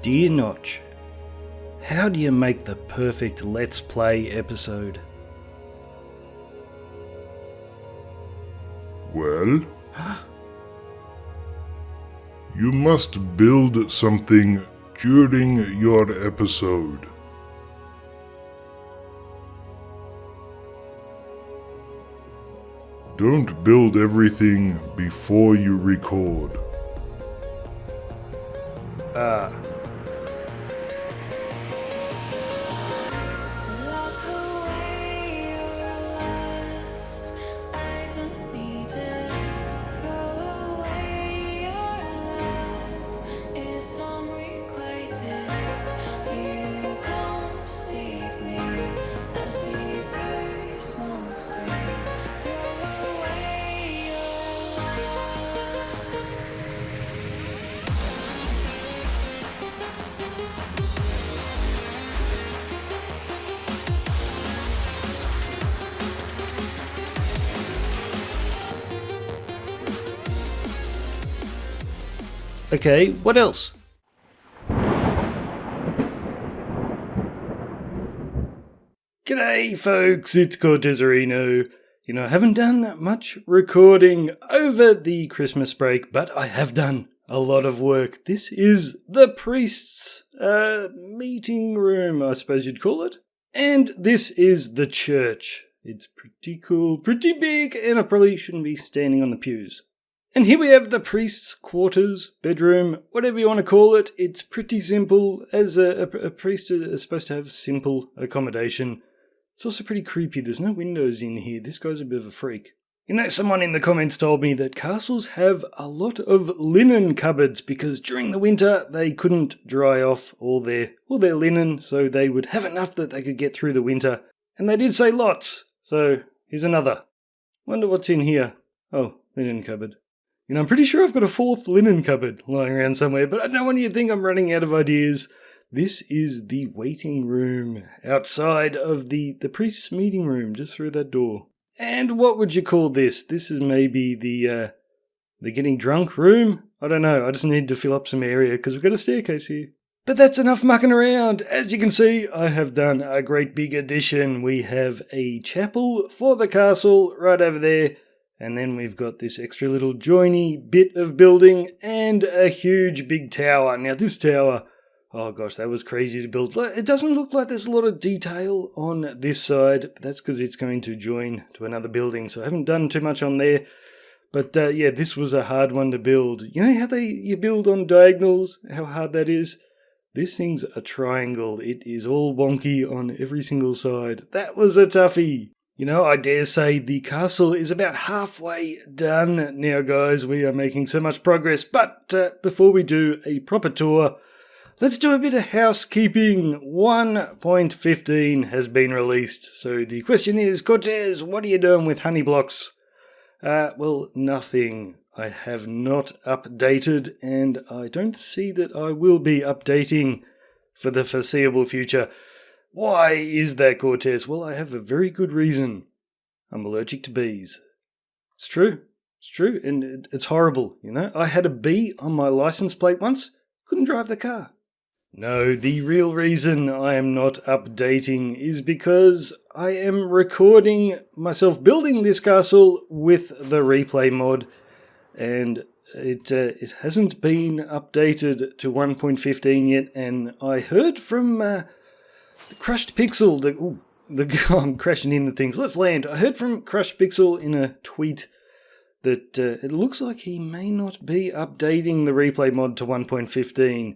Dear Notch, how do you make the perfect Let's Play episode? Well, you must build something during your episode. Don't build everything before you record. Okay, what else? G'day folks, it's Cortezerino. I haven't done much recording over the Christmas break, but I have done a lot of work. This is the priest's meeting room, I suppose you'd call it. And this is the church. It's pretty cool, pretty big, and I probably shouldn't be standing on the pews. And here we have the priest's quarters, bedroom, whatever you want to call it. It's pretty simple, as a priest is supposed to have simple accommodation. It's also pretty creepy. There's no windows in here. This guy's a bit of a freak. Someone in the comments told me that castles have a lot of linen cupboards because during the winter they couldn't dry off all their linen, so they would have enough that they could get through the winter. And they did say lots. So here's another. Wonder what's in here. Oh, linen cupboard. I'm pretty sure I've got a fourth linen cupboard lying around somewhere, but I don't want you to think I'm running out of ideas. This is the waiting room outside of the priest's meeting room, just through that door. And what would you call this? This is maybe the getting drunk room? I don't know, I just need to fill up some area because we've got a staircase here. But that's enough mucking around. As you can see, I have done a great big addition. We have a chapel for the castle right over there. And then we've got this extra little joiny bit of building and a huge big tower. Now this tower, oh gosh, that was crazy to build. It doesn't look like there's a lot of detail on this side, but that's because it's going to join to another building. So I haven't done too much on there. But yeah, this was a hard one to build. You know how you build on diagonals, how hard that is? This thing's a triangle. It is all wonky on every single side. That was a toughie. I dare say the castle is about halfway done now, guys. We are making so much progress. But before we do a proper tour, let's do a bit of housekeeping. 1.15 has been released. So the question is, Cortez, what are you doing with honey blocks? Well, nothing. I have not updated, and I don't see that I will be updating for the foreseeable future. Why is that, Cortez? Well, I have a very good reason. I'm allergic to bees. It's true. It's true, and it's horrible, I had a bee on my license plate once. Couldn't drive the car. No, the real reason I am not updating is because I am recording myself building this castle with the replay mod, and it hasn't been updated to 1.15 yet, and I heard from the Crushed Pixel, I'm crashing into things. Let's land. I heard from Crushed Pixel in a tweet that it looks like he may not be updating the replay mod to 1.15.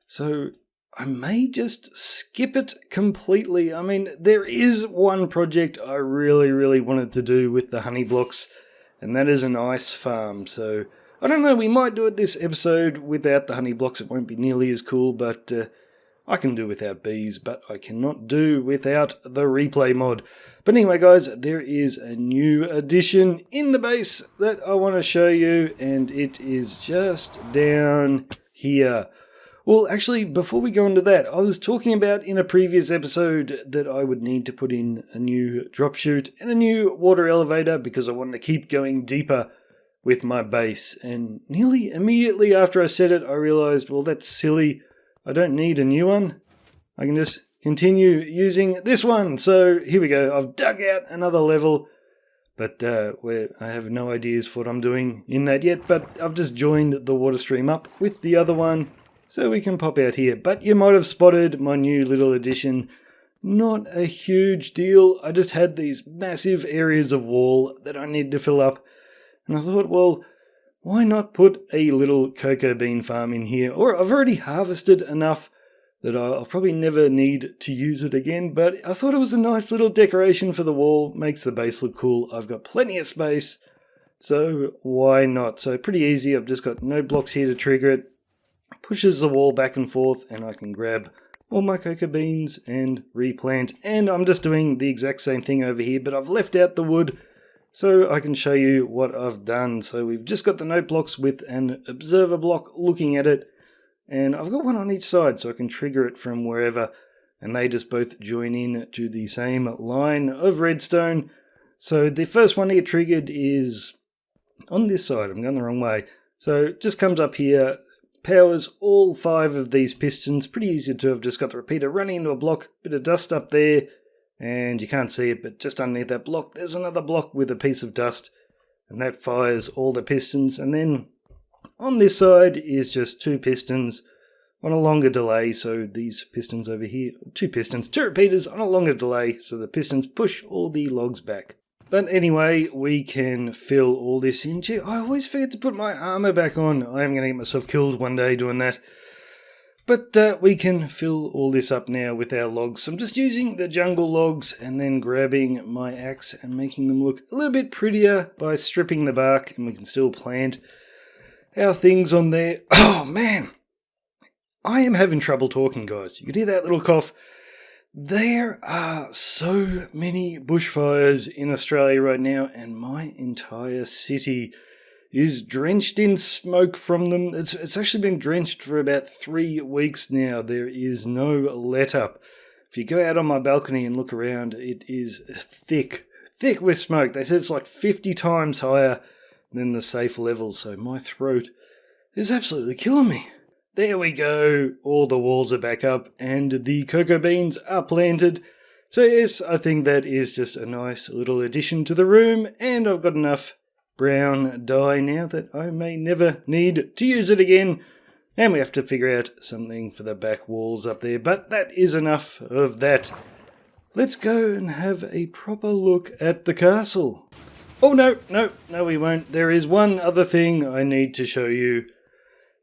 So I may just skip it completely. I mean, there is one project I really, really wanted to do with the honey blocks, and that is an ice farm. So I don't know, we might do it this episode without the honey blocks. It won't be nearly as cool, but I can do without bees, but I cannot do without the replay mod. But anyway, guys, there is a new addition in the base that I want to show you, and it is just down here. Well, actually, before we go into that, I was talking about in a previous episode that I would need to put in a new drop chute and a new water elevator because I wanted to keep going deeper with my base. And nearly immediately after I said it, I realized, well, that's silly. I don't need a new one. I can just continue using this one. So here we go. I've dug out another level, but I have no ideas for what I'm doing in that yet. But I've just joined the water stream up with the other one, so we can pop out here. But you might have spotted my new little addition. Not a huge deal. I just had these massive areas of wall that I needed to fill up. And I thought, well, why not put a little cocoa bean farm in here? Or I've already harvested enough that I'll probably never need to use it again. But I thought it was a nice little decoration for the wall. Makes the base look cool. I've got plenty of space. So why not? So pretty easy. I've just got no blocks here to trigger it. Pushes the wall back and forth and I can grab all my cocoa beans and replant. And I'm just doing the exact same thing over here, but I've left out the wood so I can show you what I've done. So we've just got the note blocks with an observer block looking at it, and I've got one on each side so I can trigger it from wherever, and they just both join in to the same line of redstone. So the first one to get triggered is on this side. I'm going the wrong way. So it just comes up here, powers all 5 of these pistons. Pretty easy to have just got the repeater running into a block. Bit of dust up there, and you can't see it, but just underneath that block there's another block with a piece of dust, and that fires all the pistons. And then on this side is just 2 pistons on a longer delay. So these pistons over here, 2 pistons, 2 repeaters on a longer delay, so the pistons push all the logs back. But anyway, we can fill all this in. Gee, I always forget to put my armor back on. I am going to get myself killed one day doing that. But we can fill all this up now with our logs. So I'm just using the jungle logs and then grabbing my axe and making them look a little bit prettier by stripping the bark, and we can still plant our things on there. Oh man, I am having trouble talking, guys. You can hear that little cough. There are so many bushfires in Australia right now, and my entire city is drenched in smoke from them. It's actually been drenched for about 3 weeks now. There is no let up. If you go out on my balcony and look around, it is thick with smoke. They said it's like 50 times higher than the safe level, so my throat is absolutely killing me. There we go. All the walls are back up and the cocoa beans are planted. So yes, I think that is just a nice little addition to the room, and I've got enough brown dye now that I may never need to use it again. And we have to figure out something for the back walls up there, but that is enough of that. Let's go and have a proper look at the castle. Oh no, we won't. There is one other thing I need to show you.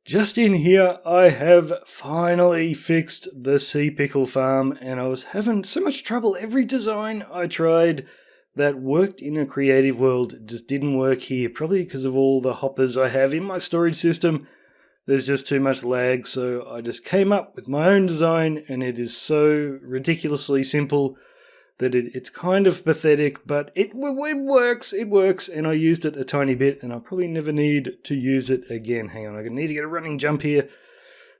Just in here, I have finally fixed the sea pickle farm, and I was having so much trouble. Every design I tried that worked in a creative world just didn't work here, probably because of all the hoppers I have in my storage system. There's just too much lag, so I just came up with my own design, and it is so ridiculously simple that it's kind of pathetic, but it works, and I used it a tiny bit, and I'll probably never need to use it again. Hang on, I need to get a running jump here.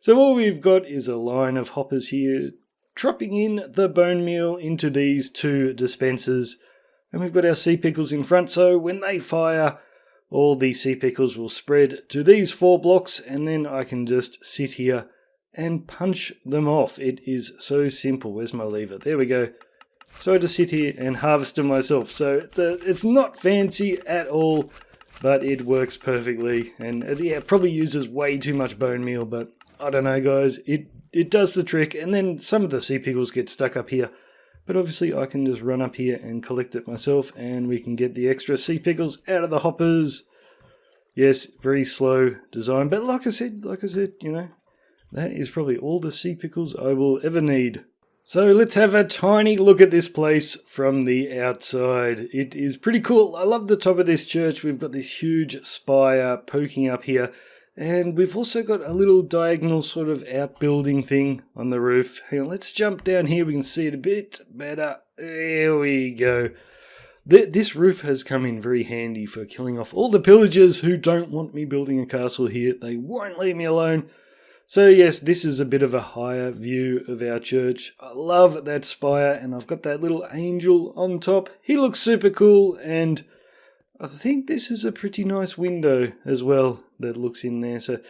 So all we've got is a line of hoppers here, dropping in the bone meal into these 2 dispensers, and we've got our sea pickles in front, so when they fire, all the sea pickles will spread to these 4 blocks, and then I can just sit here and punch them off. It is so simple. Where's my lever? There we go. So I just sit here and harvest them myself. So it's not fancy at all, but it works perfectly. And it probably uses way too much bone meal, but I don't know, guys. It does the trick. And then some of the sea pickles get stuck up here. But obviously I can just run up here and collect it myself, and we can get the extra sea pickles out of the hoppers. Yes, very slow design. But like I said, you know, that is probably all the sea pickles I will ever need. So let's have a tiny look at this place from the outside. It is pretty cool. I love the top of this church. We've got this huge spire poking up here. And we've also got a little diagonal sort of outbuilding thing on the roof. Hang on, let's jump down here. We can see it a bit better. There we go. This roof has come in very handy for killing off all the pillagers who don't want me building a castle here. They won't leave me alone. So yes, this is a bit of a higher view of our church. I love that spire, and I've got that little angel on top. He looks super cool, and I think this is a pretty nice window as well that looks in there. So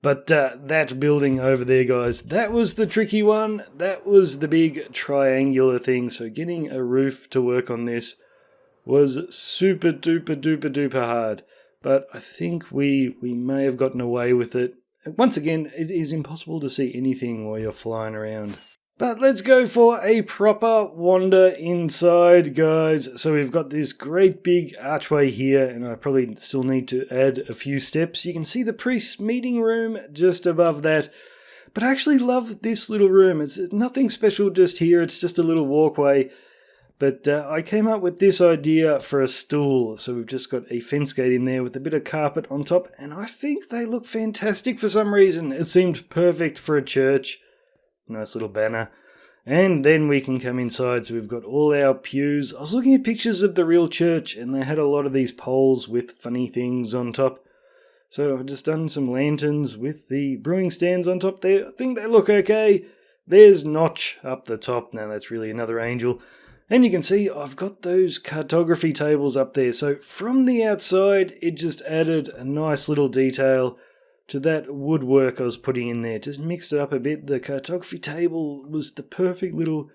But that building over there, guys, that was the tricky one. That was the big triangular thing. So getting a roof to work on this was super duper duper duper hard. But I think we may have gotten away with it. Once again, it is impossible to see anything while you're flying around. But let's go for a proper wander inside, guys. So we've got this great big archway here, and I probably still need to add a few steps. You can see the priest's meeting room just above that. But I actually love this little room. It's nothing special just here. It's just a little walkway. But I came up with this idea for a stool. So we've just got a fence gate in there with a bit of carpet on top. And I think they look fantastic for some reason. It seemed perfect for a church. Nice little banner. And then we can come inside. So we've got all our pews. I was looking at pictures of the real church, and they had a lot of these poles with funny things on top. So I've just done some lanterns with the brewing stands on top there. I think they look okay. There's Notch up the top. Now that's really another angel. And you can see I've got those cartography tables up there. So from the outside, it just added a nice little detail to that woodwork I was putting in there. Just mixed it up a bit. The cartography table was the perfect little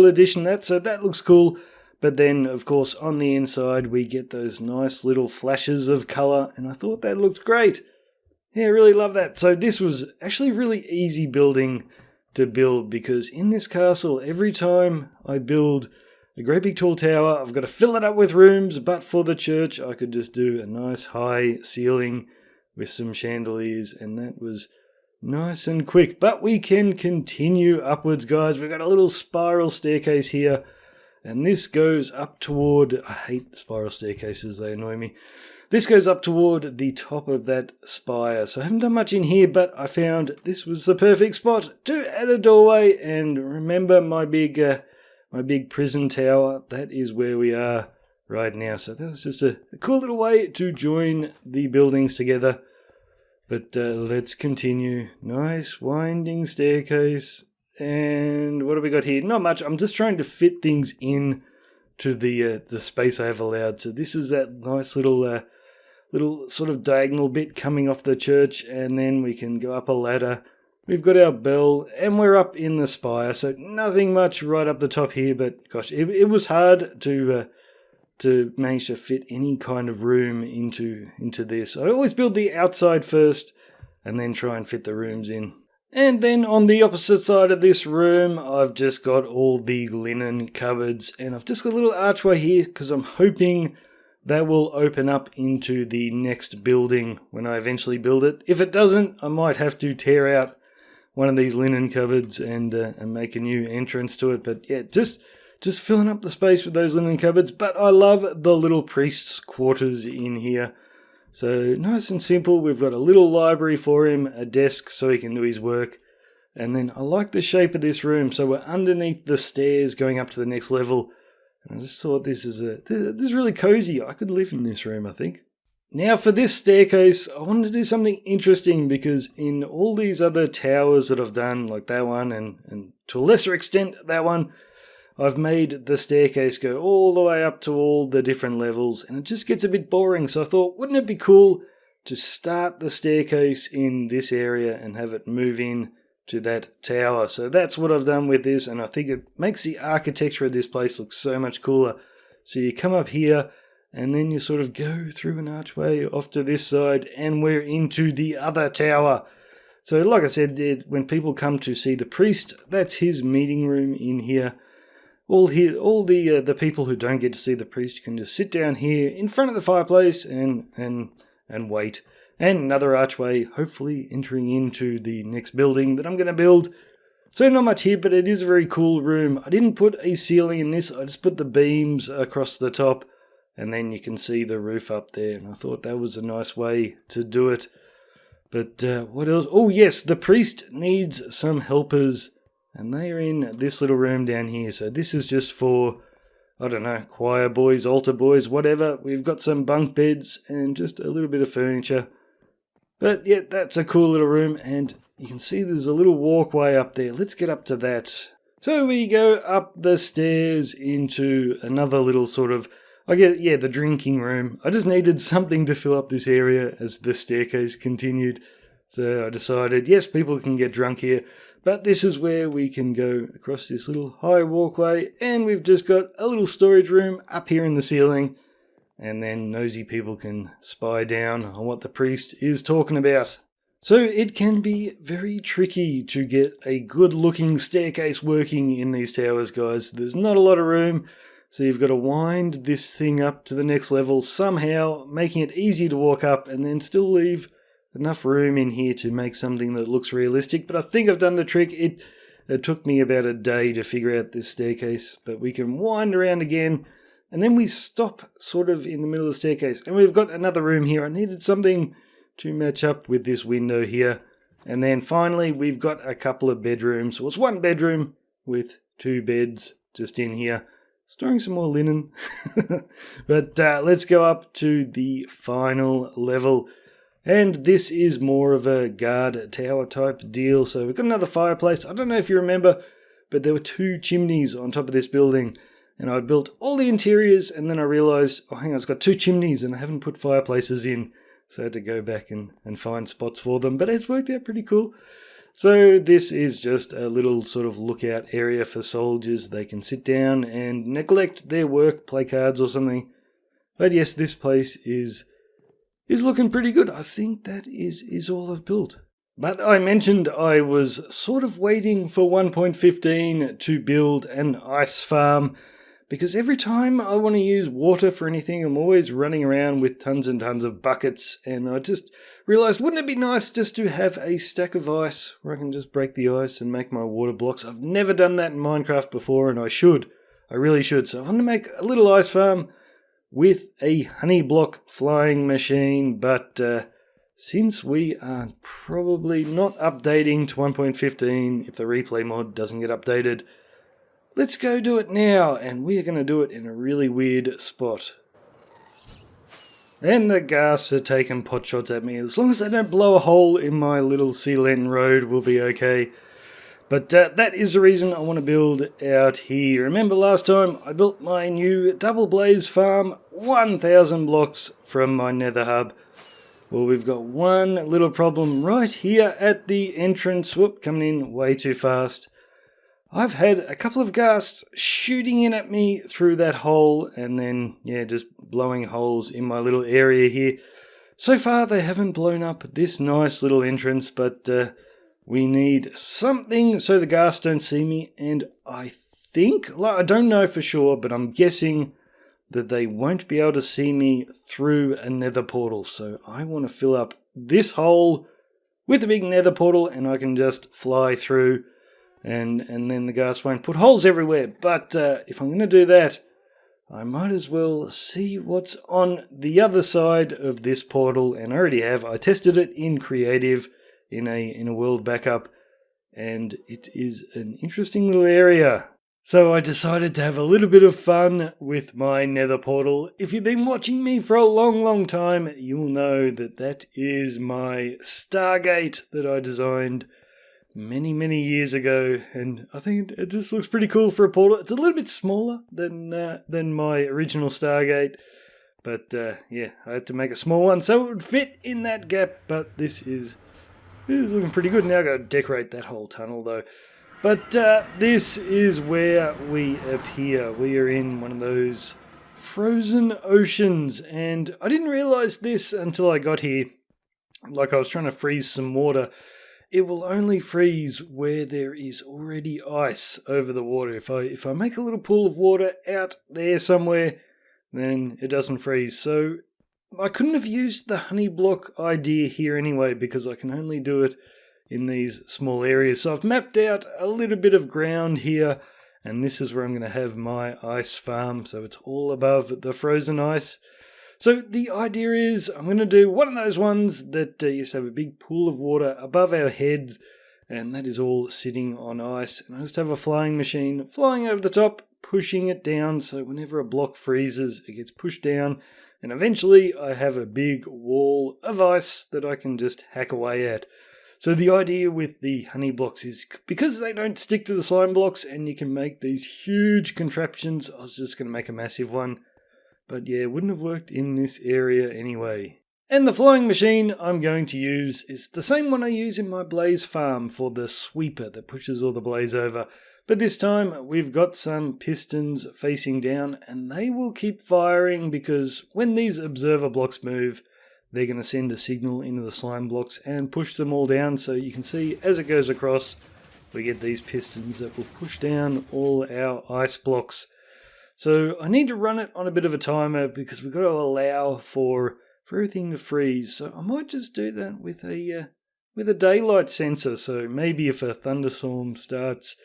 addition. So that looks cool. But then, of course, on the inside, we get those nice little flashes of colour. And I thought that looked great. Yeah, I really love that. So this was actually really easy building to build, because in this castle, every time I build a great big tall tower, I've got to fill it up with rooms. But for the church, I could just do a nice high ceiling with some chandeliers, and that was nice and quick. But we can continue upwards, guys. We've got a little spiral staircase here, and this goes up toward... I hate spiral staircases, they annoy me. This goes up toward the top of that spire. So I haven't done much in here, but I found this was the perfect spot to add a doorway. And remember my big prison tower? That is where we are right now. So that was just a cool little way to join the buildings together. But let's continue. Nice winding staircase. And what have we got here? Not much. I'm just trying to fit things in to the space I have allowed. So this is that nice little sort of diagonal bit coming off the church, and then we can go up a ladder. We've got our bell, and we're up in the spire. So nothing much right up the top here, but gosh, it was hard to manage to fit any kind of room into this. I always build the outside first and then try and fit the rooms in. And then on the opposite side of this room, I've just got all the linen cupboards, and I've just got a little archway here because I'm hoping that will open up into the next building when I eventually build it. If it doesn't, I might have to tear out one of these linen cupboards and make a new entrance to it. But yeah, just filling up the space with those linen cupboards. But I love the little priest's quarters in here. So nice and simple. We've got a little library for him, a desk so he can do his work. And then I like the shape of this room. So we're underneath the stairs going up to the next level. And I just thought this is really cozy. I could live in this room, I think. Now for this staircase, I wanted to do something interesting, because in all these other towers that I've done, like that one and to a lesser extent that one, I've made the staircase go all the way up to all the different levels, and it just gets a bit boring. So I thought, wouldn't it be cool to start the staircase in this area and have it move in to that tower? So that's what I've done with this, and I think it makes the architecture of this place look so much cooler. So you come up here, and then you sort of go through an archway off to this side, and we're into the other tower. So like I said, when people come to see the priest, that's his meeting room in here. All the people who don't get to see the priest can just sit down here in front of the fireplace and wait. And another archway, hopefully entering into the next building that I'm going to build. So not much here, but it is a very cool room. I didn't put a ceiling in this. I just put the beams across the top, and then you can see the roof up there. And I thought that was a nice way to do it. But what else? Oh yes, the priest needs some helpers. And they are in this little room down here. So this is just for, I don't know, choir boys, altar boys, whatever. We've got some bunk beds and just a little bit of furniture. But yeah, that's a cool little room. And you can see there's a little walkway up there. Let's get up to that. So we go up the stairs into another little sort of, the drinking room. I just needed something to fill up this area as the staircase continued. So I decided, yes, people can get drunk here, but this is where we can go across this little high walkway, and we've just got a little storage room up here in the ceiling, and then nosy people can spy down on what the priest is talking about. So it can be very tricky to get a good-looking staircase working in these towers, guys. There's not a lot of room, so you've got to wind this thing up to the next level somehow, making it easy to walk up, and then still leave enough room in here to make something that looks realistic. But I think I've done the trick. It took me about a day to figure out this staircase, but we can wind around again, and then we stop sort of in the middle of the staircase, and we've got another room here. I needed something to match up with this window here, and then finally we've got a couple of bedrooms. So it's one bedroom with two beds just in here, storing some more linen. But let's go up to the final level. And this is more of a guard tower type deal. So we've got another fireplace. I don't know if you remember, but there were two chimneys on top of this building. And I built all the interiors, and then I realised, oh, hang on, it's got two chimneys and I haven't put fireplaces in. So I had to go back and find spots for them. But it's worked out pretty cool. So this is just a little sort of lookout area for soldiers. They can sit down and neglect their work, play cards or something. But yes, this place is looking pretty good. I think that is all I've built. But I mentioned I was sort of waiting for 1.15 to build an ice farm, because every time I want to use water for anything, I'm always running around with tons and tons of buckets, and I just realised, wouldn't it be nice just to have a stack of ice where I can just break the ice and make my water blocks? I've never done that in Minecraft before, and I should. I really should. So I'm going to make a little ice farm with a honey block flying machine, but since we are probably not updating to 1.15 if the replay mod doesn't get updated, let's go do it now, and we are going to do it in a really weird spot. And the ghasts are taking pot shots at me. As long as they don't blow a hole in my little sea lantern road, we'll be okay. But that is the reason I want to build out here. Remember last time I built my new double blaze farm 1,000 blocks from my nether hub. Well, we've got one little problem right here at the entrance. Whoop, coming in way too fast. I've had a couple of ghasts shooting in at me through that hole, and then, yeah, just blowing holes in my little area here. So far they haven't blown up this nice little entrance, but we need something so the ghasts don't see me, and I think, I don't know for sure, but I'm guessing that they won't be able to see me through a nether portal. So I want to fill up this hole with a big nether portal, and I can just fly through, and then the ghasts won't put holes everywhere. But if I'm going to do that, I might as well see what's on the other side of this portal, and I already have. I tested it in creative in a world backup, and it is an interesting little area. So I decided to have a little bit of fun with my nether portal. If you've been watching me for a long time, you'll know that that is my Stargate that I designed many years ago, and I think it just looks pretty cool for a portal. It's a little bit smaller than my original Stargate, but yeah, I had to make a small one so it would fit in that gap, but this is looking pretty good. Now I've got to decorate that whole tunnel though. But this is where we appear. We are in one of those frozen oceans, and I didn't realise this until I got here. Like, I was trying to freeze some water. It will only freeze where there is already ice over the water. If I make a little pool of water out there somewhere, then it doesn't freeze. So I couldn't have used the honey block idea here anyway, because I can only do it in these small areas. So I've mapped out a little bit of ground here, and this is where I'm going to have my ice farm. So it's all above the frozen ice. So the idea is I'm going to do one of those ones that you just have a big pool of water above our heads, and that is all sitting on ice. And I just have a flying machine flying over the top, pushing it down, so whenever a block freezes, it gets pushed down, and eventually I have a big wall of ice that I can just hack away at. So the idea with the honey blocks is, because they don't stick to the slime blocks and you can make these huge contraptions, I was just going to make a massive one. But yeah, it wouldn't have worked in this area anyway. And the flying machine I'm going to use is the same one I use in my blaze farm for the sweeper that pushes all the blaze over. But this time we've got some pistons facing down and they will keep firing because when these observer blocks move, they're going to send a signal into the slime blocks and push them all down. So you can see as it goes across, we get these pistons that will push down all our ice blocks. So I need to run it on a bit of a timer because we've got to allow for everything to freeze. So I might just do that with a daylight sensor. So maybe if a thunderstorm starts,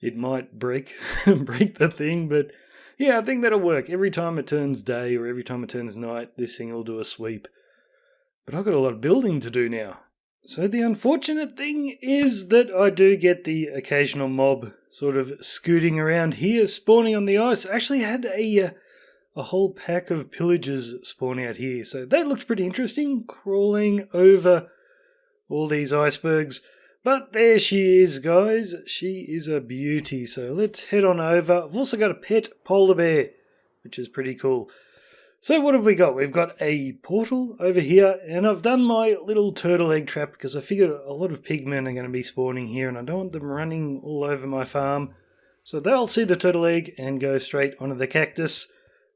it might break the thing, but yeah, I think that'll work. Every time it turns day or every time it turns night, this thing will do a sweep. But I've got a lot of building to do now. So the unfortunate thing is that I do get the occasional mob sort of scooting around here, spawning on the ice. I actually had a whole pack of pillagers spawn out here, so that looked pretty interesting, crawling over all these icebergs. But there she is, guys. She is a beauty. So let's head on over. I've also got a pet polar bear, which is pretty cool. So what have we got? We've got a portal over here, and I've done my little turtle egg trap because I figured a lot of pigmen are going to be spawning here, and I don't want them running all over my farm. So they'll see the turtle egg and go straight onto the cactus.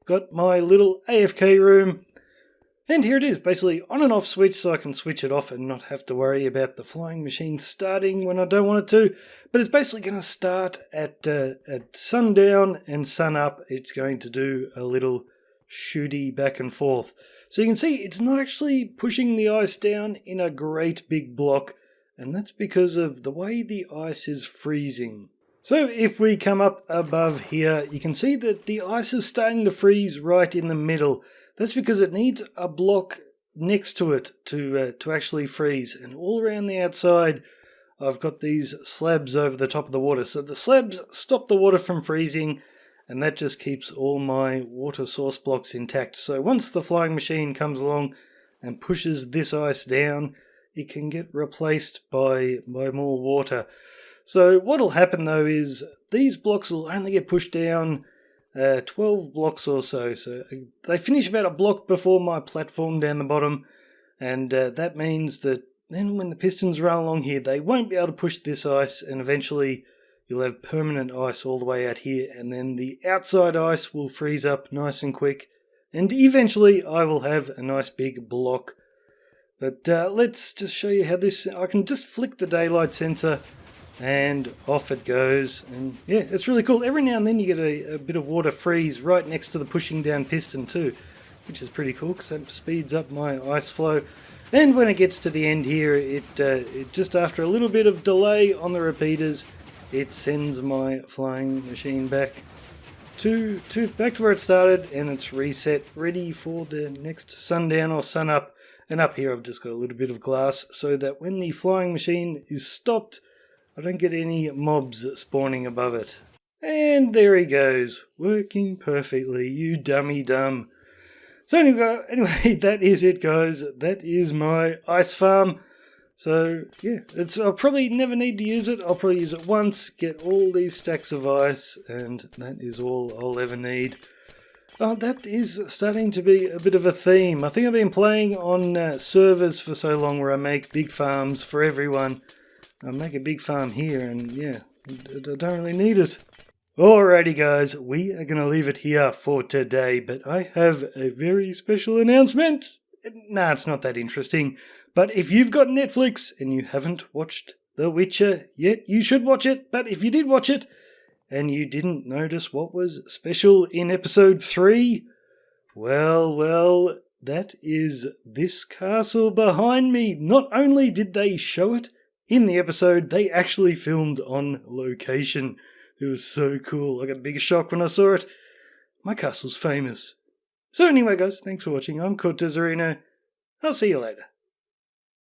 Got my little AFK room. And here it is, basically on and off switch, so I can switch it off and not have to worry about the flying machine starting when I don't want it to. But it's basically going to start at sundown and sun up. It's going to do a little shooty back and forth. So you can see it's not actually pushing the ice down in a great big block, and that's because of the way the ice is freezing. So if we come up above here, you can see that the ice is starting to freeze right in the middle. That's because it needs a block next to it to actually freeze. And all around the outside, I've got these slabs over the top of the water. So the slabs stop the water from freezing, and that just keeps all my water source blocks intact. So once the flying machine comes along and pushes this ice down, it can get replaced by more water. So what'll happen though is these blocks will only get pushed down 12 blocks or so. So they finish about a block before my platform down the bottom, and that means that then when the pistons run along here, they won't be able to push this ice, and eventually you'll have permanent ice all the way out here, and then the outside ice will freeze up nice and quick, and eventually I will have a nice big block. But let's just show you how this... I can just flick the daylight sensor and off it goes, and yeah, it's really cool. Every now and then you get a bit of water freeze right next to the pushing down piston too, which is pretty cool because that speeds up my ice flow. And when it gets to the end here, it just after a little bit of delay on the repeaters, it sends my flying machine back to where it started, and it's reset, ready for the next sundown or sun up. And up here I've just got a little bit of glass so that when the flying machine is stopped, I don't get any mobs spawning above it. And there he goes, working perfectly, you dummy dumb. So anyway, that is it, guys. That is my ice farm. So yeah, I'll probably never need to use it. I'll probably use it once, get all these stacks of ice, and that is all I'll ever need. Oh, that is starting to be a bit of a theme. I think I've been playing on servers for so long where I make big farms for everyone. I make a big farm here, and yeah, I don't really need it. Alrighty guys, we are going to leave it here for today, but I have a very special announcement. Nah, it's not that interesting, but if you've got Netflix and you haven't watched The Witcher yet, you should watch it. But if you did watch it and you didn't notice what was special in episode 3, well, that is this castle behind me. Not only did they show it in the episode, they actually filmed on location. It was so cool. I got a big shock when I saw it. My castle's famous. So anyway, guys, thanks for watching. I'm Cortezerino. I'll see you later.